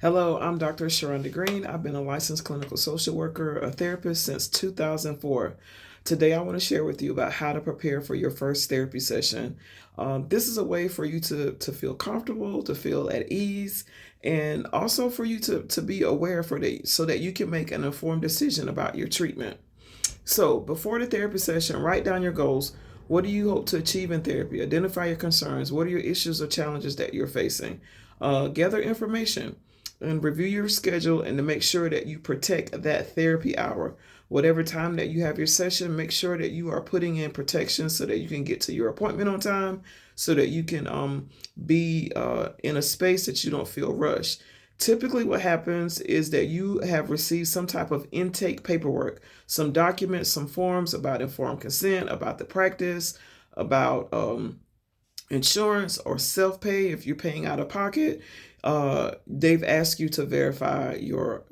Hello, I'm Dr. Sha-Rhonda Green. I've been a licensed clinical social worker, a therapist since 2004. Today, I want to share with you about how to prepare for your first therapy session. This is a way for you to feel comfortable, to feel at ease, and also for you to be aware for that so that you can make an informed decision about your treatment. So, before the therapy session, write down your goals. What do you hope to achieve in therapy? Identify your concerns. What are your issues or challenges that you're facing? Gather information and review your schedule and to make sure that you protect that therapy hour. Whatever time that you have your session, make sure that you are putting in protection so that you can get to your appointment on time, so that you can be in a space that you don't feel rushed. Typically, what happens is that you have received some type of intake paperwork, some documents, some forms about informed consent, about the practice, about insurance or self-pay if you're paying out of pocket. They've asked you to verify your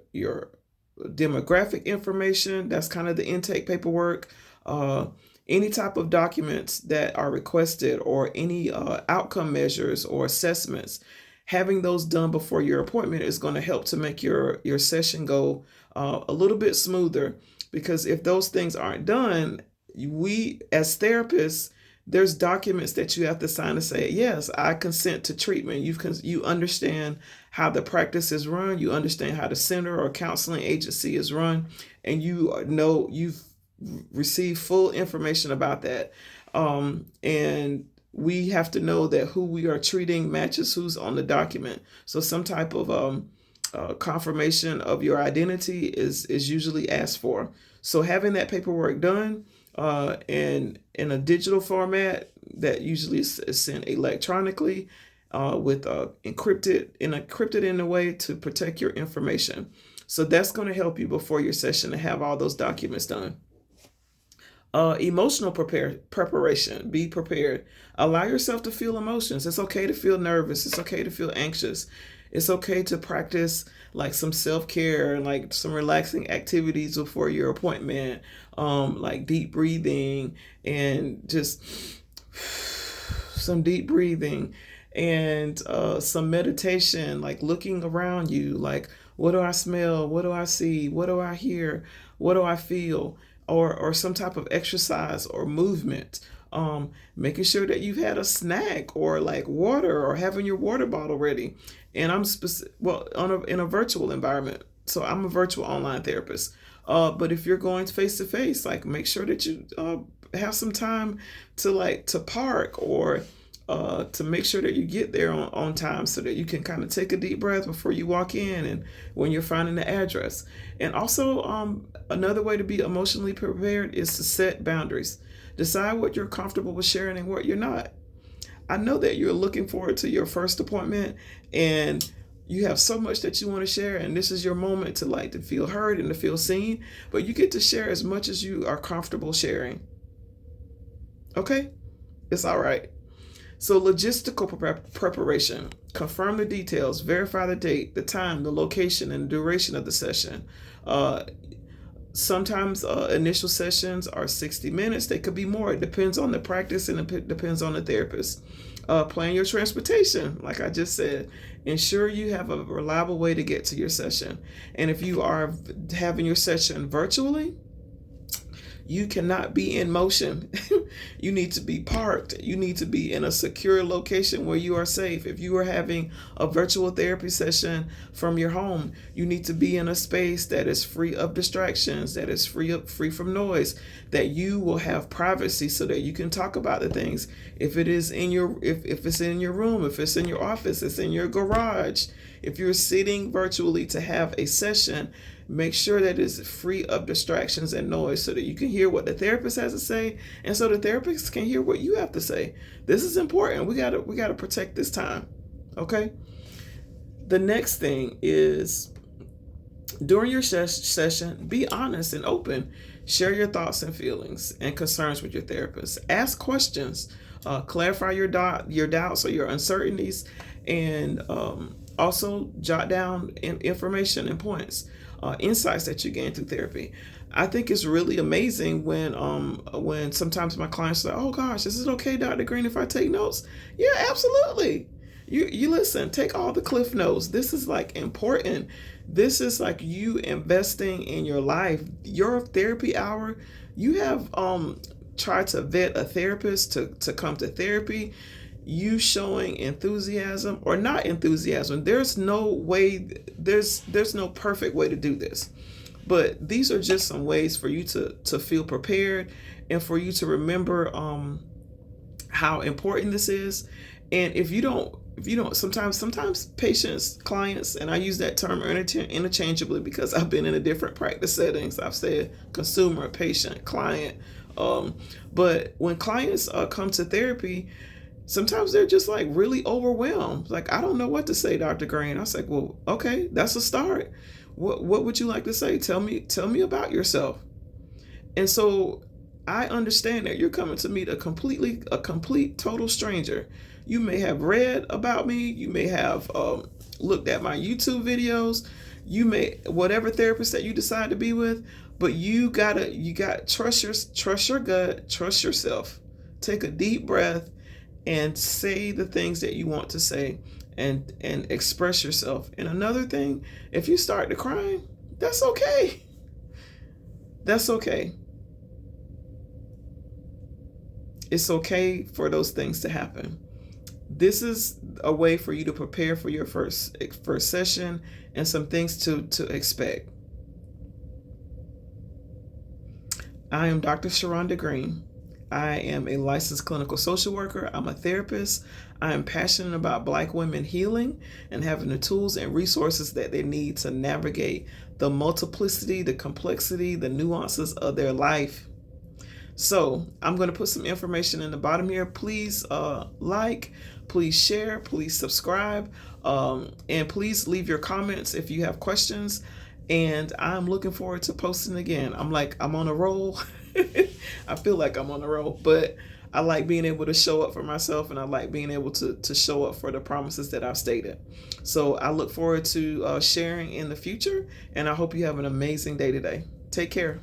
demographic information. That's kind of the intake paperwork. Any type of documents that are requested or any outcome measures or assessments, having those done before your appointment is going to help to make your session go a little bit smoother. Because if those things aren't done, we as therapists, there's documents that you have to sign to say, yes, I consent to treatment. You understand how the practice is run. You understand how the center or counseling agency is run, and you know you've received full information about that. And we have to know that who we are treating matches who's on the document. So some type of confirmation of your identity is usually asked for. So having that paperwork done in a digital format that usually is sent electronically with encrypted in a way to protect your information. So that's going to help you before your session to have all those documents done. Emotional preparation. Be prepared. Allow yourself to feel emotions. It's okay to feel nervous. It's okay to feel anxious. It's okay to practice like some self-care, like some relaxing activities before your appointment, like deep breathing and just some deep breathing and some meditation, like looking around you, like what do I smell? What do I see? What do I hear? What do I feel? Or some type of exercise or movement. Making sure that you've had a snack or like water or having your water bottle ready. And I'm in a virtual environment. So I'm a virtual online therapist. But if you're going face to face, like make sure that you have some time to park or to make sure that you get there on time so that you can kind of take a deep breath before you walk in and when you're finding the address. And also, another way to be emotionally prepared is to set boundaries. Decide what you're comfortable with sharing and what you're not. I know that you're looking forward to your first appointment and you have so much that you want to share, and this is your moment to feel heard and to feel seen, but you get to share as much as you are comfortable sharing. Okay? It's all right. So logistical preparation. Confirm the details, verify the date, the time, the location, and the duration of the session. Sometimes initial sessions are 60 minutes. They could be more. It depends on the practice and it depends on the therapist. Plan your transportation, like I just said. Ensure you have a reliable way to get to your session. And if you are having your session virtually, you cannot be in motion. You need to be parked. You need to be in a secure location where you are safe. If you are having a virtual therapy session from your home, you need to be in a space that is free of distractions, that is free from noise, that you will have privacy so that you can talk about the things. If it's in your room, if it's in your office, it's in your garage. If you're sitting virtually to have a session, make sure that it's free of distractions and noise so that you can hear what the therapist has to say and so the therapist can hear what you have to say. This is important. We gotta protect this time. Okay? The next thing is during your session, be honest and open. Share your thoughts and feelings and concerns with your therapist. Ask questions. Clarify your doubts or your uncertainties, and also jot down information and points, insights that you gain through therapy. I think it's really amazing when sometimes my clients say, "Oh gosh, is it okay, Dr. Green, if I take notes?" Yeah, absolutely. You listen, take all the cliff notes. This is like important. This is like you investing in your life. Your therapy hour, you have tried to vet a therapist to come to therapy. You showing enthusiasm or not enthusiasm. There's no way, there's no perfect way to do this. But these are just some ways for you to feel prepared and for you to remember how important this is. And if you don't sometimes patients, clients, and I use that term interchangeably because I've been in a different practice settings. I've said consumer, patient, client. But when clients come to therapy, sometimes they're just like really overwhelmed. Like, I don't know what to say, Dr. Green. I was like, well, okay, that's a start. What would you like to say? Tell me about yourself. And so I understand that you're coming to meet a complete total stranger. You may have read about me. You may have looked at my YouTube videos. You may, whatever therapist that you decide to be with, but you got trust your gut, trust yourself. Take a deep breath and say the things that you want to say, and express yourself. And another thing, if you start to cry, that's okay. That's okay. It's okay for those things to happen. This is a way for you to prepare for your first session and some things to expect. I am Dr. Sha-Rhonda Green. I am a licensed clinical social worker. I'm a therapist. I am passionate about Black women healing and having the tools and resources that they need to navigate the multiplicity, the complexity, the nuances of their life. So I'm going to put some information in the bottom here. Please like, please share, please subscribe, and please leave your comments if you have questions. And I'm looking forward to posting again. I'm on a roll. I feel like I'm on a roll, but I like being able to show up for myself, and I like being able to show up for the promises that I've stated. So I look forward to sharing in the future, and I hope you have an amazing day today. Take care.